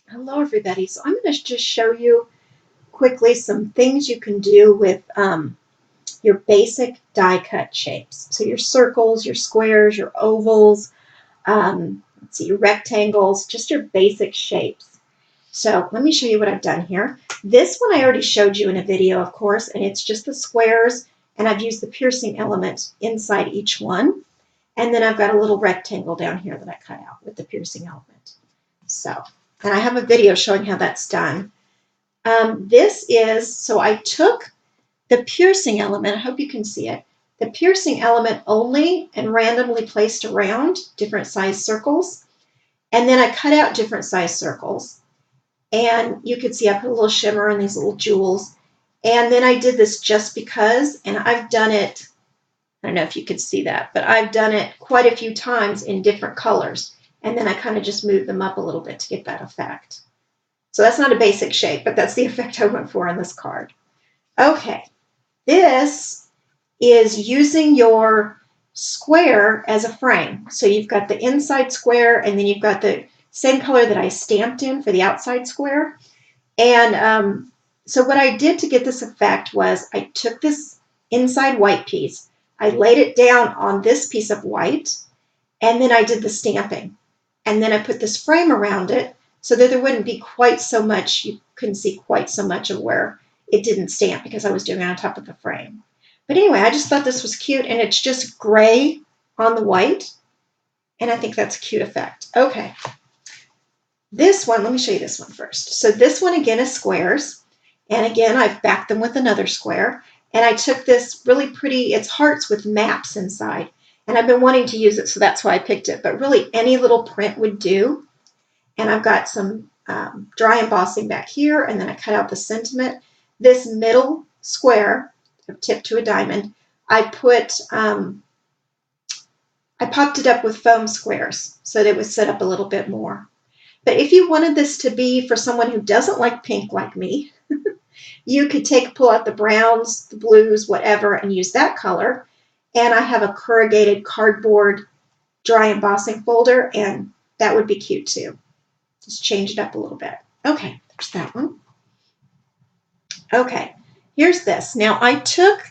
Hello everybody. So I'm going to just show you quickly some things you can do with your basic die cut shapes. So your circles, your squares, your ovals, let's see, your rectangles, just your basic shapes. So let me show you what I've done here. This one I already showed you in a video, of course, and it's just the squares, and I've used the piercing element inside each one. And then I've got a little rectangle down here that I cut out with the piercing element. So, and I have a video showing how that's done. So I took the piercing element, I hope you can see it, the piercing element only and randomly placed around different size circles. And then I cut out different size circles. And you can see I put a little shimmer in these little jewels. And then I did this just because, and I've done it, I don't know if you could see that, but I've done it quite a few times in different colors. And then I kind of just moved them up a little bit to get that effect. So that's not a basic shape, but that's the effect I went for on this card. Okay, this is using your square as a frame. So you've got the inside square, and then you've got the same color that I stamped in for the outside square. And so what I did to get this effect was I took this inside white piece, I laid it down on this piece of white, and then I did the stamping. And then I put this frame around it so that there wouldn't be quite so much, you couldn't see quite so much of where it didn't stamp because I was doing it on top of the frame. But anyway, I just thought this was cute, and it's just gray on the white, and I think that's a cute effect. Okay, this one, let me show you this one first. So this one again is squares, and again I've backed them with another square, and I took this really pretty, it's hearts with maps inside, and I've been wanting to use it, so that's why I picked it, but really any little print would do. And I've got some dry embossing back here, and then I cut out the sentiment. This middle square, tipped to a diamond, I popped it up with foam squares so that it would set up a little bit more. But if you wanted this to be for someone who doesn't like pink like me, you could pull out the browns, the blues, whatever, and use that color. And I have a corrugated cardboard dry embossing folder, and that would be cute too. Just change it up a little bit. Okay, there's that one. Okay, here's this. Now I took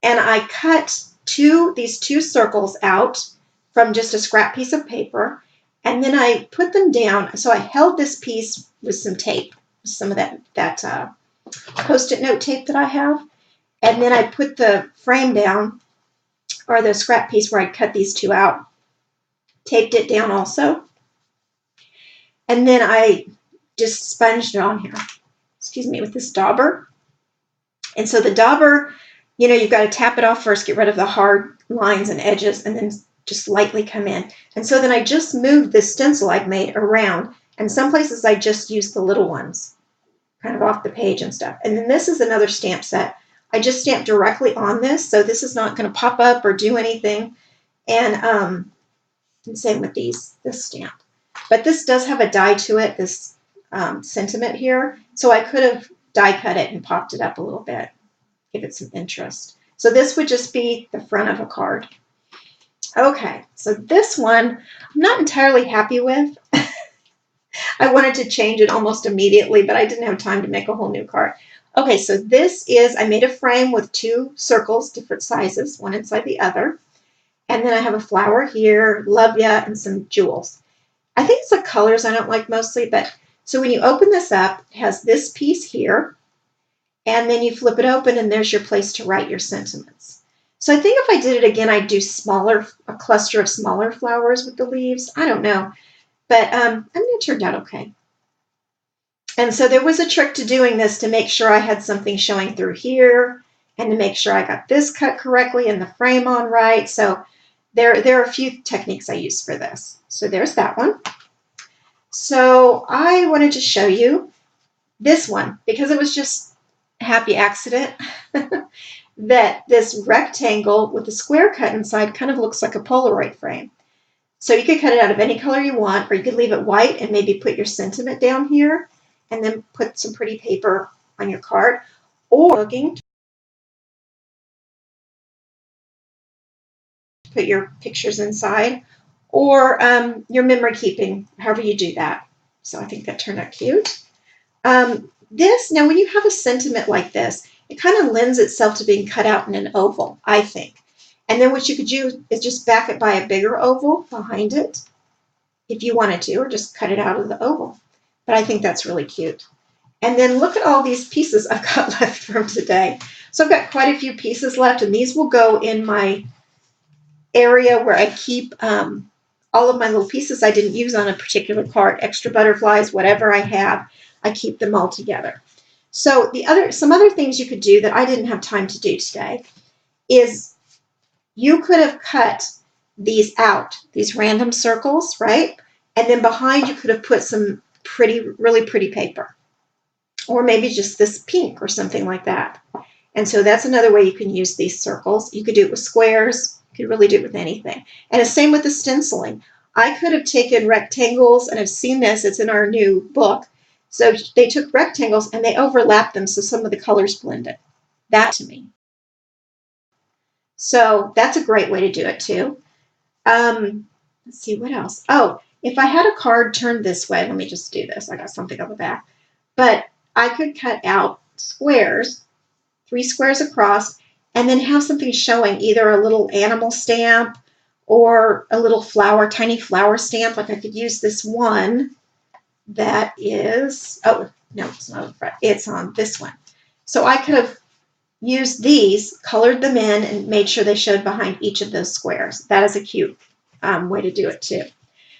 and I cut these two circles out from just a scrap piece of paper, and then I put them down. So I held this piece with some tape, some of that Post-it note tape that I have, and then I put the frame down, or the scrap piece where I cut these two out, taped it down also, and then I just sponged it on here, with this dauber. And so the dauber, you've got to tap it off first, get rid of the hard lines and edges, and then just lightly come in. And so then I just moved this stencil I've made around, and some places I just used the little ones, kind of off the page and stuff. And then this is another stamp set. I just stamped directly on this, so this is not going to pop up or do anything. And same with this stamp. But this does have a die to it, this sentiment here, so I could have die cut it and popped it up a little bit, give it some interest. So this would just be the front of a card. Okay, so this one I'm not entirely happy with. I wanted to change it almost immediately, but I didn't have time to make a whole new card. Okay, so I made a frame with two circles, different sizes, one inside the other. And then I have a flower here, love ya, and some jewels. I think it's the colors I don't like mostly, but so when you open this up, it has this piece here, and then you flip it open, and there's your place to write your sentiments. So I think if I did it again, I'd do a cluster of smaller flowers with the leaves. I don't know, but I mean, it turned out okay. And so there was a trick to doing this to make sure I had something showing through here, and to make sure I got this cut correctly and the frame on right. So there are a few techniques I use for this. So there's that one. So I wanted to show you this one because it was just a happy accident that this rectangle with the square cut inside kind of looks like a Polaroid frame. So you could cut it out of any color you want, or you could leave it white and maybe put your sentiment down here and then put some pretty paper on your card, or looking to put your pictures inside, or your memory keeping, however you do that. So I think that turned out cute. Now when you have a sentiment like this, it kind of lends itself to being cut out in an oval, I think. And then what you could do is just back it by a bigger oval behind it, if you wanted to, or just cut it out of the oval. But I think that's really cute. And then look at all these pieces I've got left from today. So I've got quite a few pieces left, and these will go in my area where I keep all of my little pieces I didn't use on a particular card, extra butterflies, whatever I have, I keep them all together. So some other things you could do that I didn't have time to do today is you could have cut these out, these random circles, right? And then behind you could have put some really pretty paper, or maybe just this pink or something like that. And so that's another way you can use these circles. You could do it with squares. You could really do it with anything. And the same with the stenciling. I could have taken rectangles, and I've seen this, it's in our new book. So they took rectangles and they overlapped them so some of the colors blended. That to me. So that's a great way to do it too. Let's see, what else? Oh, if I had a card turned this way, let me just do this. I got something on the back. But I could cut out squares, 3 squares across, and then have something showing, either a little animal stamp or a little flower, tiny flower stamp. Like I could use this one that is, oh, no, it's not on the front. It's on this one. So I could have used these, colored them in, and made sure they showed behind each of those squares. That is a cute way to do it too.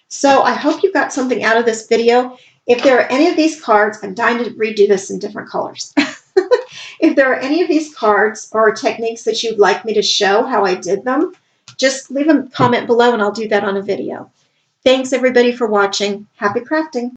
So I hope you got something out of this video. If there are any of these cards, I'm dying to redo this in different colors. If there are any of these cards or techniques that you'd like me to show how I did them, just leave a comment below and I'll do that on a video. Thanks everybody for watching. Happy crafting!